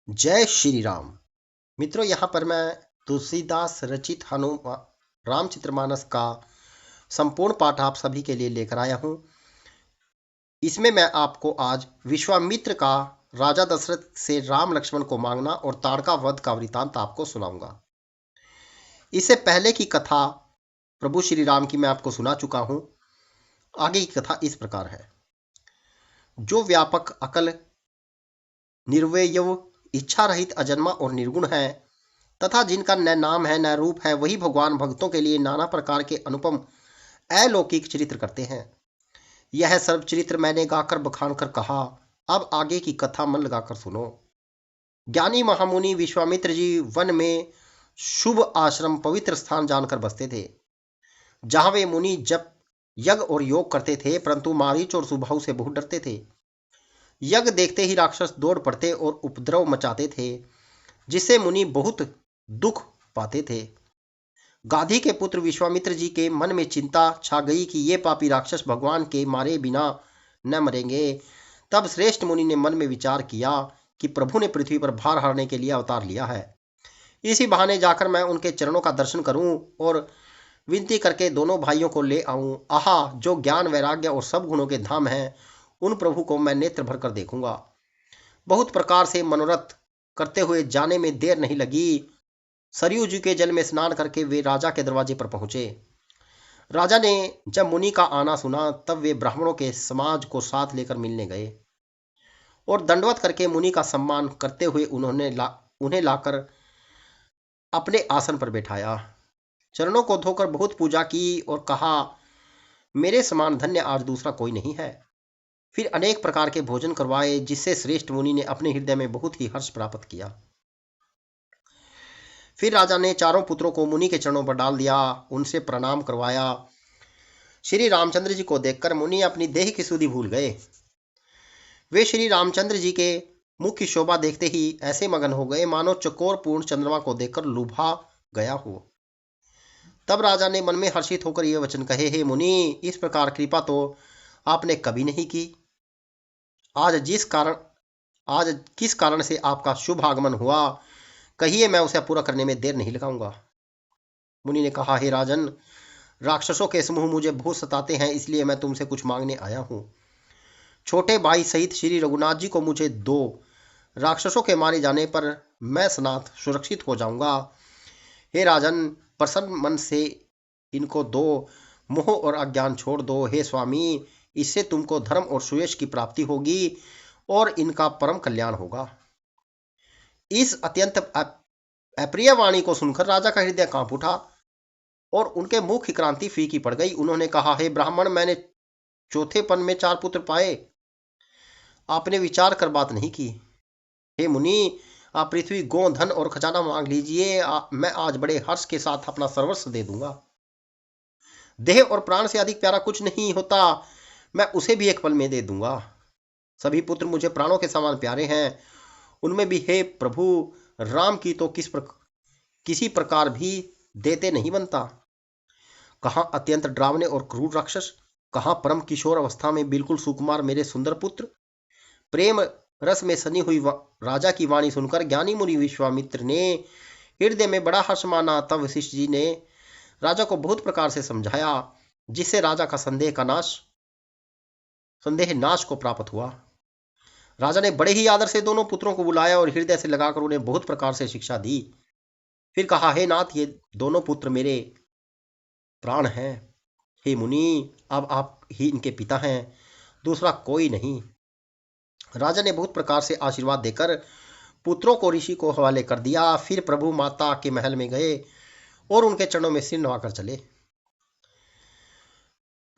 जय श्री राम। मित्रों, यहाँ पर मैं तुलसीदास रचित हनुमान रामचरितमानस का संपूर्ण पाठ आप सभी के लिए लेकर आया हूँ। इसमें मैं आपको आज विश्वामित्र का राजा दशरथ से राम लक्ष्मण को मांगना और ताड़का वध का वृतांत आपको सुनाऊंगा। इससे पहले की कथा प्रभु श्री राम की मैं आपको सुना चुका हूँ। आगे की कथा इस प्रकार है। जो व्यापक अकल निर्वयव इच्छा रहित अजन्मा और निर्गुण है तथा जिनका न नाम है न रूप है, वही भगवान भक्तों के लिए नाना प्रकार के अनुपम अलौकिक चरित्र करते हैं। यह सर्व चरित्र मैंने गाकर बखान कर कहा। अब आगे की कथा मन लगाकर सुनो। ज्ञानी महामुनि विश्वामित्र जी वन में शुभ आश्रम पवित्र स्थान जानकर बसते थे, जहां वे मुनि जब यज्ञ और योग करते थे, परंतु मारीच और सुबाहु से बहुत डरते थे। यज्ञ देखते ही राक्षस दौड़ पड़ते और उपद्रव मचाते थे, जिससे मुनि बहुत दुख पाते थे। गाधी के पुत्र विश्वामित्र जी के मन में चिंता छा गई कि ये पापी राक्षस भगवान के मारे बिना न मरेंगे। तब श्रेष्ठ मुनि ने मन में विचार किया कि प्रभु ने पृथ्वी पर भार हारने के लिए अवतार लिया है। इसी बहाने जाकर मैं उनके चरणों का दर्शन करूं और विनती करके दोनों भाइयों को ले आऊं। आहा, जो ज्ञान वैराग्य और सब गुणों के धाम हैं, उन प्रभु को मैं नेत्र भर कर देखूंगा। बहुत प्रकार से मनोरथ करते हुए जाने में देर नहीं लगी। सरयू जी के जल में स्नान करके वे राजा के दरवाजे पर पहुंचे। राजा ने जब मुनि का आना सुना, तब वे ब्राह्मणों के समाज को साथ लेकर मिलने गए और दंडवत करके मुनि का सम्मान करते हुए उन्हें लाकर अपने आसन पर बैठाया। चरणों को धोकर बहुत पूजा की और कहा, मेरे समान धन्य आज दूसरा कोई नहीं है। फिर अनेक प्रकार के भोजन करवाए, जिससे श्रेष्ठ मुनि ने अपने हृदय में बहुत ही हर्ष प्राप्त किया। फिर राजा ने चारों पुत्रों को मुनि के चरणों पर डाल दिया, उनसे प्रणाम करवाया। श्री रामचंद्र जी को देखकर मुनि अपनी देह की सुधि भूल गए। वे श्री रामचंद्र जी के मुख की शोभा देखते ही ऐसे मगन हो गए मानो चकोर पूर्ण चंद्रमा को देखकर लुभा गया हो। तब राजा ने मन में हर्षित होकर ये वचन कहे, हे मुनि, इस प्रकार कृपा तो आपने कभी नहीं की। आज किस कारण से आपका शुभ आगमन हुआ, कहिए, मैं उसे पूरा करने में देर नहीं लगाऊंगा। मुनि ने कहा, हे राजन, राक्षसों के समूह मुझे बहुत सताते हैं, इसलिए मैं तुमसे कुछ मांगने आया हूँ। छोटे भाई सहित श्री रघुनाथ जी को मुझे दो। राक्षसों के मारे जाने पर मैं सनाथ सुरक्षित हो जाऊंगा। हे राजन, प्रसन्न मन से इनको दो। मोह और अज्ञान छोड़ दो। हे स्वामी, इससे तुमको धर्म और सुयश की प्राप्ति होगी और इनका परम कल्याण होगा। इस अत्यंत अप्रिय वाणी को सुनकर राजा का हृदय कांप उठा और उनके मुख की क्रांति फीकी पड़ गई। उन्होंने कहा, हे ब्राह्मण, मैंने चौथेपन में 4 पुत्र पाए, आपने विचार कर बात नहीं की। हे मुनि, आप पृथ्वी, गो, धन और खजाना मांग लीजिए, मैं आज बड़े हर्ष के साथ अपना सर्वस्व दे दूंगा। देह और प्राण से अधिक प्यारा कुछ नहीं होता, मैं उसे भी एक पल में दे दूंगा। सभी पुत्र मुझे प्राणों के समान प्यारे हैं। उनमें भी हे प्रभु राम की तो किसी प्रकार भी देते नहीं बनता। कहाँ अत्यंत डरावने और क्रूर राक्षस, कहाँ परम किशोर अवस्था में बिल्कुल सुकुमार मेरे सुंदर पुत्र। प्रेम रस में सनी हुई राजा की वाणी सुनकर ज्ञानी मुनि विश्वामित्र ने हृदय में बड़ा हर्ष माना। तब वशिष्ठ जी ने राजा को बहुत प्रकार से समझाया, जिससे राजा का संदेह नाश को प्राप्त हुआ। राजा ने बड़े ही आदर से दोनों पुत्रों को बुलाया और हृदय से लगाकर उन्हें बहुत प्रकार से शिक्षा दी। फिर कहा, हे नाथ, ये दोनों पुत्र मेरे प्राण हैं। हे मुनि, अब आप ही इनके पिता हैं, दूसरा कोई नहीं। राजा ने बहुत प्रकार से आशीर्वाद देकर पुत्रों को ऋषि को हवाले कर दिया। फिर प्रभु माता के महल में गए और उनके चरणों में सिर नवाकर चले।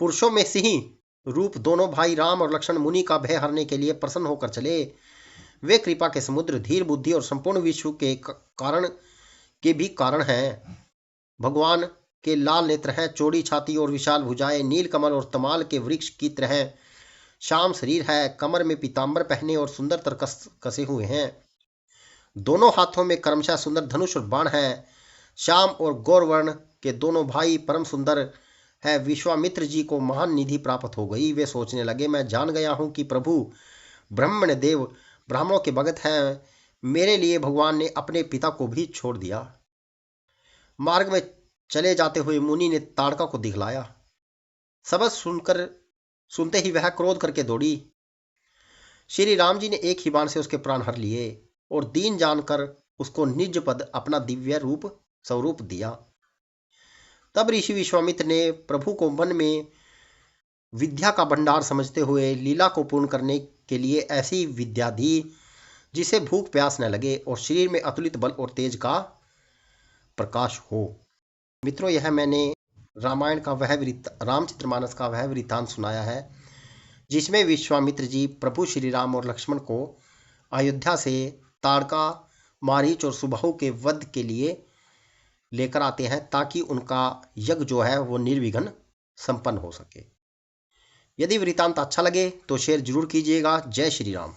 पुरुषों में सिंह रूप दोनों भाई राम और लक्ष्मण मुनि का भय हरने के लिए प्रसन्न होकर चले। वे कृपा के समुद्र, धीर बुद्धि और संपूर्ण विश्व के भी कारण हैं। भगवान के लाल नेत्र हैं, चौड़ी छाती और विशाल भुजाएं, नील कमल और तमाल के वृक्ष की तरह श्याम शरीर है, कमर में पीताम्बर पहने और सुंदर तर कसे हुए हैं। दोनों हाथों में क्रमशः सुंदर धनुष और बाण है। श्याम और गौरवर्ण के दोनों भाई परम सुंदर है। विश्वामित्र जी को महान निधि प्राप्त हो गई। वे सोचने लगे, मैं जान गया हूं कि प्रभु ब्रह्मण्य देव ब्राह्मणों के भगत हैं। मेरे लिए भगवान ने अपने पिता को भी छोड़ दिया। मार्ग में चले जाते हुए मुनि ने ताड़का को दिखलाया। सबक सुनते ही वह क्रोध करके दौड़ी। श्री राम जी ने एक ही बाण से उसके प्राण हर लिए और दीन जानकर उसको निज पद अपना दिव्य रूप स्वरूप दिया। तब ऋषि विश्वामित्र ने प्रभु को मन में विद्या का भंडार समझते हुए लीला को पूर्ण करने के लिए ऐसी विद्या दी जिसे भूख प्यास न लगे और शरीर में अतुलित बल और तेज का प्रकाश हो। मित्रों, यह मैंने रामायण का रामचरितमानस का वह वृत्तांत सुनाया है जिसमें विश्वामित्र जी प्रभु श्री राम और लक्ष्मण को अयोध्या से ताड़का, मारीच और सुबाहु के वध के लिए लेकर आते हैं ताकि उनका यज्ञ जो है वो निर्विघ्न संपन्न हो सके। यदि वृत्तांत अच्छा लगे तो शेयर जरूर कीजिएगा। जय श्री राम।